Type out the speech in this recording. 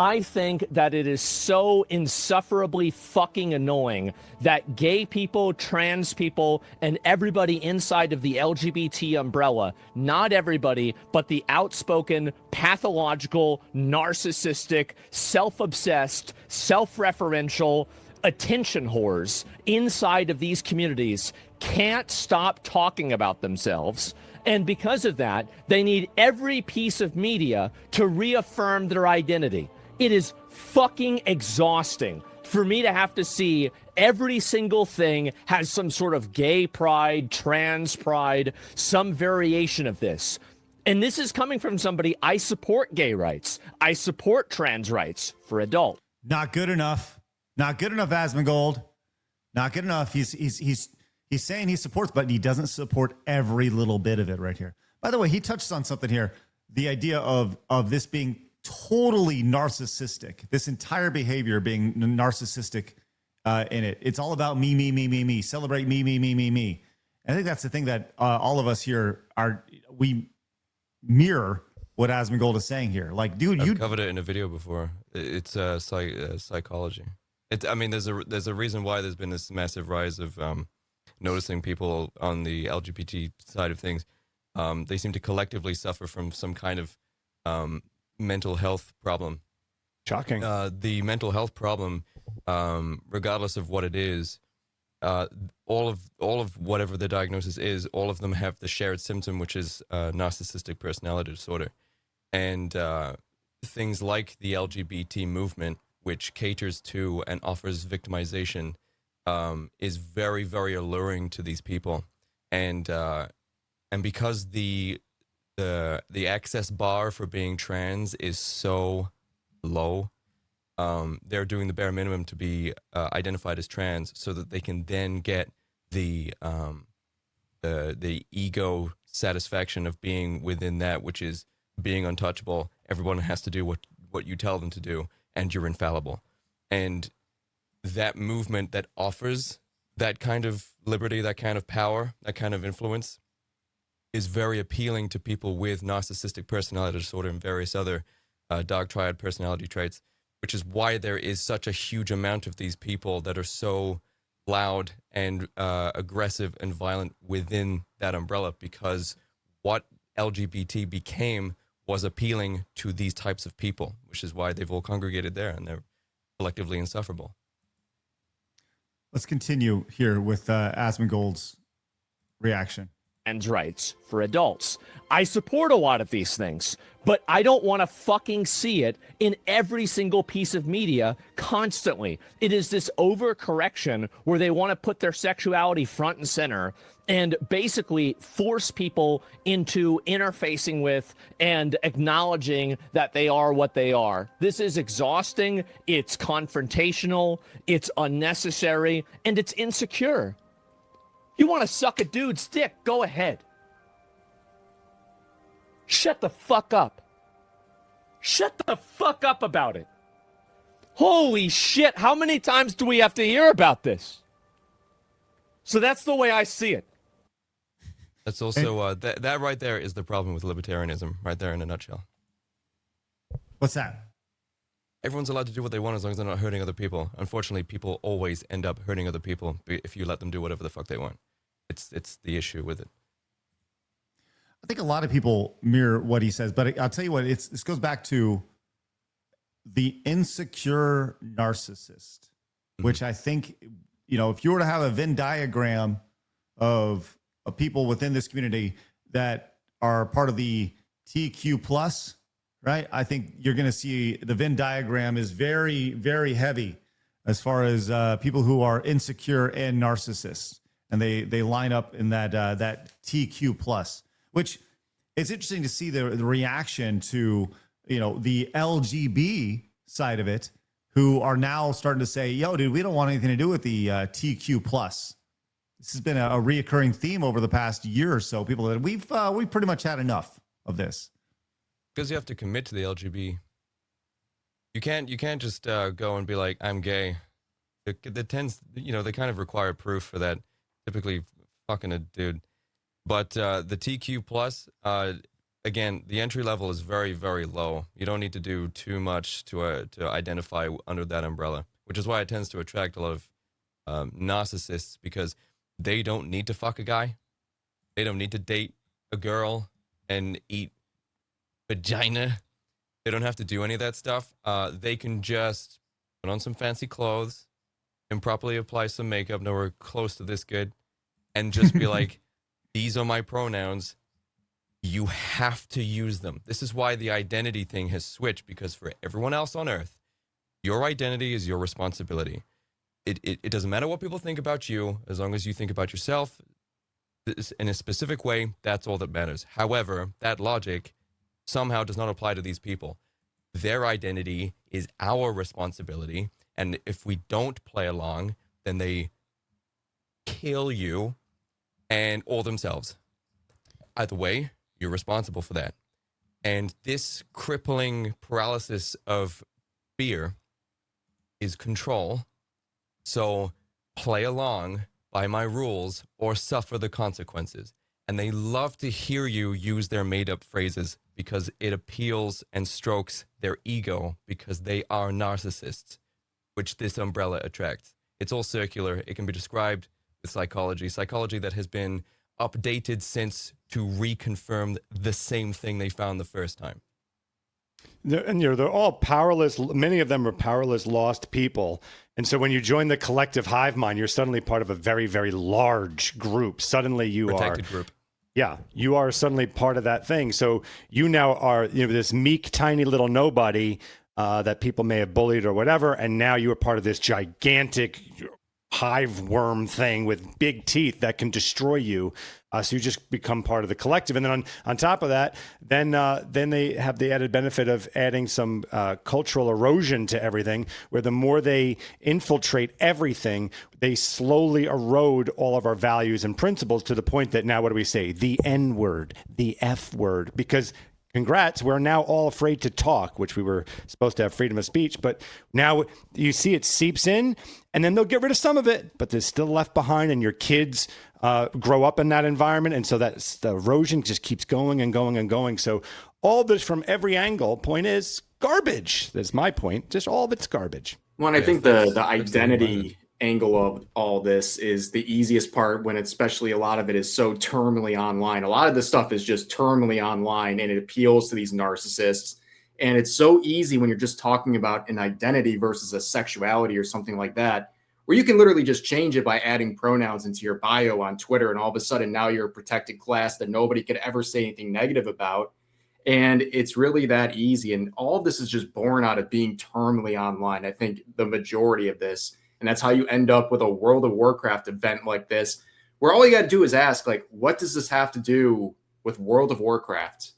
I think that it is so insufferably fucking annoying that gay people, trans people, and everybody inside of the LGBT umbrella, not everybody, but the outspoken, pathological, narcissistic, self-obsessed, self-referential, attention whores inside of these communities can't stop talking about themselves. And because of that, they need every piece of media to reaffirm their identity. It is fucking exhausting for me to have to see every single thing has some sort of gay pride, trans pride, some variation of this. And this is coming from somebody, I support gay rights. I support trans rights for adults. Not good enough. Not good enough, Asmongold. Not good enough. He's saying he supports, but he doesn't support every little bit of it right here. By the way, he touched on something here. The idea of this being totally narcissistic, this entire behavior being narcissistic in it. It's all about me, me, me, me, me. Celebrate me, me, me, me, me. I think that's the thing that all of us here we mirror what Asmongold is saying here. Like, dude, you covered it in a video before. It's psychology. I mean, there's a reason why there's been this massive rise of noticing people on the LGBT side of things. They seem to collectively suffer from some kind of mental health problem. Shocking. The mental health problem, regardless of what it is, all of whatever the diagnosis is, all of them have the shared symptom, which is narcissistic personality disorder. And things like the LGBT movement, which caters to and offers victimization, is very, very alluring to these people. And because the access bar for being trans is so low, they're doing the bare minimum to be identified as trans, so that they can then get the ego satisfaction of being within that, which is being untouchable. Everyone has to do what you tell them to do, and you're infallible. And that movement that offers that kind of liberty, that kind of power, that kind of influence is very appealing to people with narcissistic personality disorder and various other dark triad personality traits, which is why there is such a huge amount of these people that are so loud and aggressive and violent within that umbrella, because what LGBT became was appealing to these types of people, which is why they've all congregated there, and they're collectively insufferable. Let's continue here with Asmongold's reaction. Trans rights for adults. I support a lot of these things, but I don't want to fucking see it in every single piece of media constantly. It is this overcorrection where they want to put their sexuality front and center and basically force people into interfacing with and acknowledging that they are what they are. This is exhausting, it's confrontational, it's unnecessary, and it's insecure. You want to suck a dude's dick? Go ahead. Shut the fuck up. Shut the fuck up about it. Holy shit, how many times do we have to hear about this? So that's the way I see it. That's also, that right there is the problem with libertarianism, right there in a nutshell. What's that? Everyone's allowed to do what they want as long as they're not hurting other people. Unfortunately, people always end up hurting other people if you let them do whatever the fuck they want. It's the issue with it. I think a lot of people mirror what he says, but I'll tell you what, this goes back to the insecure narcissist, which I think, if you were to have a Venn diagram of people within this community that are part of the TQ plus, right? I think you're going to see the Venn diagram is very, very heavy as far as people who are insecure and narcissists. And they line up in that TQ plus, which it's interesting to see the reaction to, the LGB side of it, who are now starting to say, yo, dude, we don't want anything to do with the TQ plus. This has been a reoccurring theme over the past year or so. People that we've pretty much had enough of this. Because you have to commit to the LGB. You can't just go and be like, I'm gay. It tends, they kind of require proof for that. Typically fucking a dude. But the TQ plus, again, the entry level is very, very low. You don't need to do too much to identify under that umbrella, which is why it tends to attract a lot of narcissists, because they don't need to fuck a guy. They don't need to date a girl and eat vagina. They don't have to do any of that stuff. They can just put on some fancy clothes, improperly apply some makeup, nowhere close to this good, and just be like, these are my pronouns. You have to use them. This is why the identity thing has switched, because for everyone else on Earth, your identity is your responsibility. It doesn't matter what people think about you, as long as you think about yourself in a specific way, that's all that matters. However, that logic somehow does not apply to these people. Their identity is our responsibility, and if we don't play along, then they kill you and or themselves. Either way, you're responsible for that. And this crippling paralysis of fear is control. So play along by my rules or suffer the consequences. And they love to hear you use their made-up phrases because it appeals and strokes their ego, because they are narcissists, which this umbrella attracts. It's all circular. It can be described with psychology that has been updated since to reconfirm the same thing they found the first time. They're all powerless. Many of them are powerless, lost people. And so when you join the collective hive mind, you're suddenly part of a very, very large group. Suddenly you Protected group. Yeah, you are suddenly part of that thing. So you now are, this meek, tiny little nobody that people may have bullied or whatever. And now you are part of this gigantic hive worm thing with big teeth that can destroy you. So you just become part of the collective. And then on top of that, then they have the added benefit of adding some cultural erosion to everything, where the more they infiltrate everything, they slowly erode all of our values and principles, to the point that now, what do we say? The N word, the F word, because congrats, we're now all afraid to talk, which we were supposed to have freedom of speech. But now you see it seeps in, and then they'll get rid of some of it, but there's still left behind, and your kids grow up in that environment. And so that's the erosion just keeps going and going and going. So all this from every angle, point is garbage. That's my point. Just all of it's garbage. Well, and I think the identity angle of all this is the easiest part, when especially a lot of it is so terminally online. A lot of this stuff is just terminally online, and it appeals to these narcissists. And it's so easy when you're just talking about an identity versus a sexuality or something like that, where you can literally just change it by adding pronouns into your bio on Twitter. And all of a sudden now you're a protected class that nobody could ever say anything negative about. And it's really that easy. And all of this is just born out of being terminally online. I think the majority of this, and that's how you end up with a World of Warcraft event like this, where all you got to do is ask, like, what does this have to do with World of Warcraft?